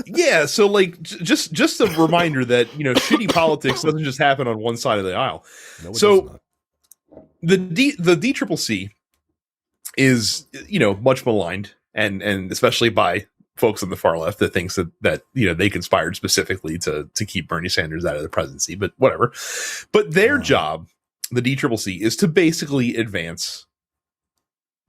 Yeah, so like just a reminder that shitty politics doesn't just happen on one side of the aisle. No, it does So not. the DCCC is much maligned and especially by folks on the far left that thinks that they conspired specifically to keep Bernie Sanders out of the presidency, but whatever. But their job, the DCCC, is to basically advance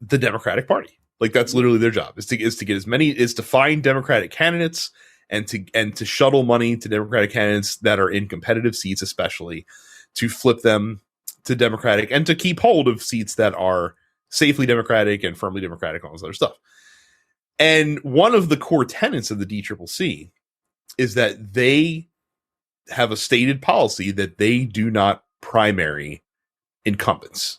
the Democratic Party. Like that's literally their job is to to find Democratic candidates and to shuttle money to Democratic candidates that are in competitive seats, especially to flip them to Democratic and to keep hold of seats that are safely Democratic and firmly Democratic, all this other stuff. And one of the core tenets of the DCCC is that they have a stated policy that they do not primary incumbent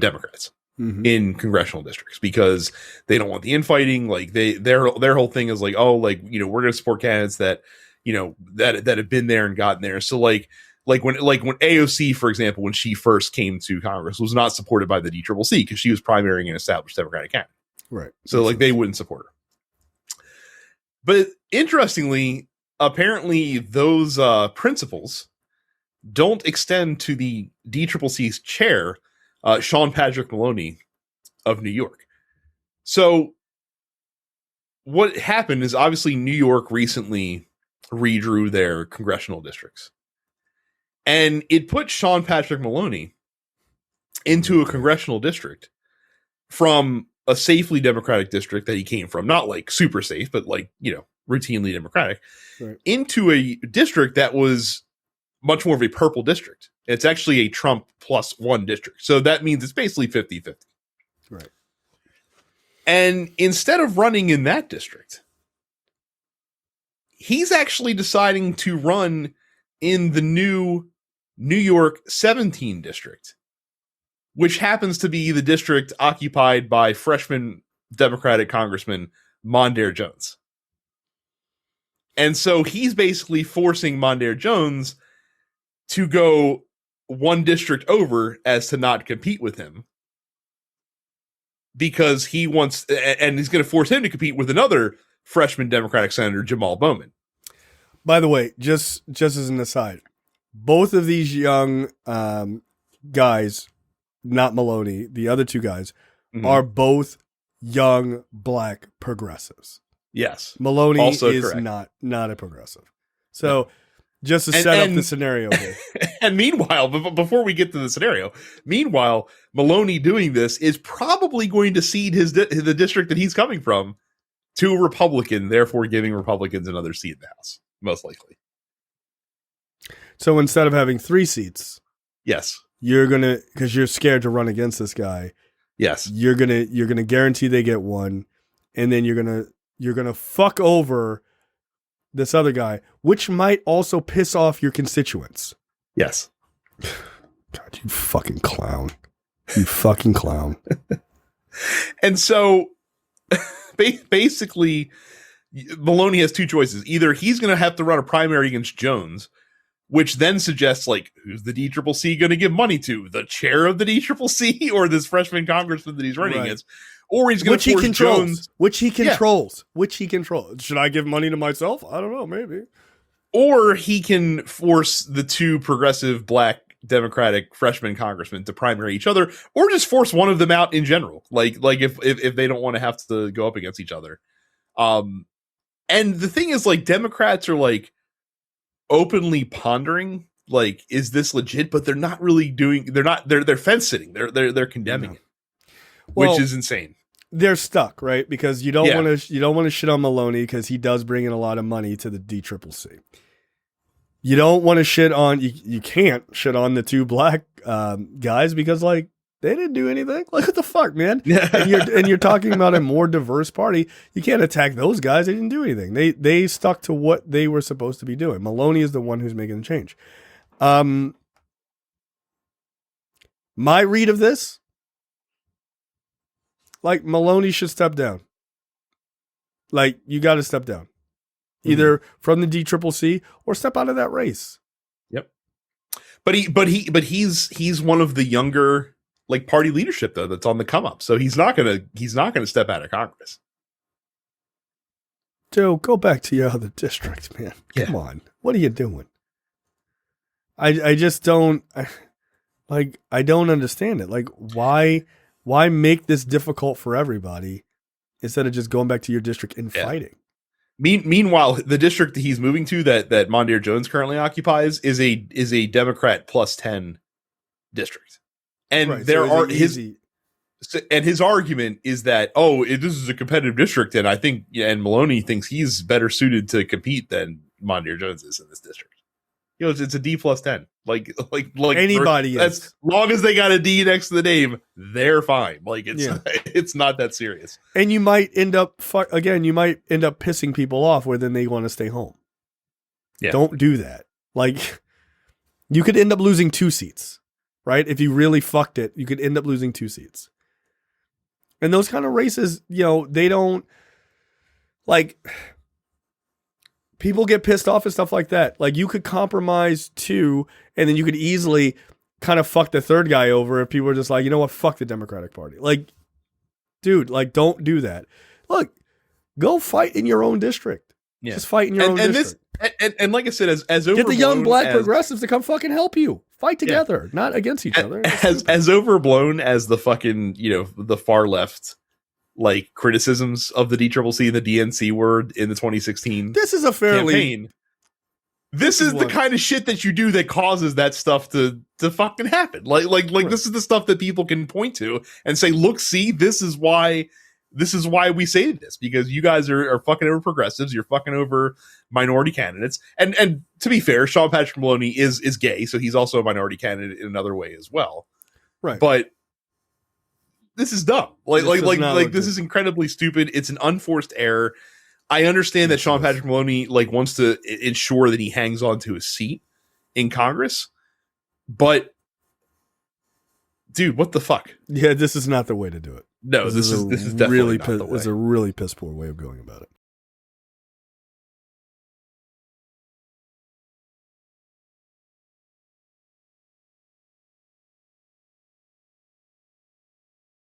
Democrats in congressional districts because they don't want the infighting. Like their whole thing is like, oh, like, we're going to support candidates that, that have been there and gotten there. So like when AOC, for example, when she first came to Congress, was not supported by the DCCC because she was primarying an established Democratic candidate. Right. So like they wouldn't support her. But interestingly, apparently those principles don't extend to the DCCC's chair, Sean Patrick Maloney of New York. So what happened is obviously New York recently redrew their congressional districts. And it put Sean Patrick Maloney into a congressional district from a safely Democratic district that he came from, not like super safe, but like, routinely Democratic, right, into a district that was much more of a purple district. It's actually a Trump +1 district. So that means it's basically 50-50. Right. And instead of running in that district, he's actually deciding to run in the new New York 17 district, which happens to be the district occupied by freshman Democratic Congressman Mondaire Jones. And so he's basically forcing Mondaire Jones to go one district over as to not compete with him because he wants, and he's going to force him to compete with another freshman Democratic Senator, Jamaal Bowman. By the way, just as an aside, both of these young guys, not Maloney, the other two guys, are both young black progressives. Yes. Maloney also is correct. not a progressive. So just to set up the scenario here. And meanwhile, before we get to the scenario, Maloney doing this is probably going to cede the district that he's coming from to a Republican, therefore giving Republicans another seat in the House, most likely. So instead of having 3 seats, yes, you're gonna, because you're scared to run against this guy. Yes, you're gonna guarantee they get 1, and then you're gonna fuck over this other guy, which might also piss off your constituents. Yes. God, you fucking clown. You fucking clown. And so basically, Maloney has 2 choices. Either he's going to have to run a primary against Jones, which then suggests, like, who's the DCCC going to give money to? The chair of the DCCC or this freshman congressman that he's running against? Or he's going to force Jones. Which he controls. Should I give money to myself? I don't know, maybe. Or he can force the 2 progressive black Democratic freshman congressmen to primary each other, or just force one of them out in general. Like if they don't want to have to go up against each other. And the thing is, like, Democrats are like openly pondering, like, is this legit? But they're not really they're fence sitting. They're condemning it. Which is insane. They're stuck, right? Because you don't want to shit on Maloney because he does bring in a lot of money to the DCCC. You don't want to shit on you can't shit on the 2 black guys because, like, they didn't do anything. Like, what the fuck, man? and you're talking about a more diverse party. You can't attack those guys. They didn't do anything. They stuck to what they were supposed to be doing. Maloney is the one who's making the change. My read of this, like, Maloney should step down. Like, you got to step down. Either from the DCCC or step out of that race. Yep. But he's one of the younger, like, party leadership, though, that's on the come up. So he's not gonna step out of Congress. dude, go back to your other district, man. Yeah. Come on. What are you doing? I just don't I don't understand it. Like, why make this difficult for everybody instead of just going back to your district and fighting? Meanwhile, the district that he's moving to, that Mondaire Jones currently occupies, is a Democrat plus 10 district, and his argument is that this is a competitive district, and I think Maloney thinks he's better suited to compete than Mondaire Jones is in this district. It's a D plus 10. Like anybody is. As long as they got a D next to the name, they're fine. Like it's not that serious. And you might end up pissing people off where then they want to stay home. Yeah. Don't do that. Like, you could end up losing 2 seats, right? If you really fucked it, you could end up losing 2 seats. And those kind of races, they don't, like, people get pissed off and stuff like that. Like, you could compromise 2, and then you could easily kind of fuck the third guy over if people are just like, you know what, fuck the Democratic Party. Like, dude, like, don't do that. Look, go fight in your own district. Yeah. Just fight in your own district. And like I said, as overblown, get the young black progressives to come fucking help you. Fight together, not against each other. As overblown as the fucking, the far left, like, criticisms of the DCCC and the DNC were in the 2016 this is a fairly campaign. This is the kind of shit that you do that causes that stuff to fucking happen. Like right. This is the stuff that people can point to and say, look, see, this is why we say this, because you guys are fucking over progressives, you're fucking over minority candidates. And to be fair, Sean Patrick Maloney is gay, so he's also a minority candidate in another way as well. Right. But this is dumb. This is incredibly stupid. It's an unforced error. I understand that Sean Patrick Maloney wants to ensure that he hangs on to his seat in Congress, but dude, what the fuck? Yeah, this is not the way to do it. No, this is definitely really not the way. It's a really piss poor way of going about it.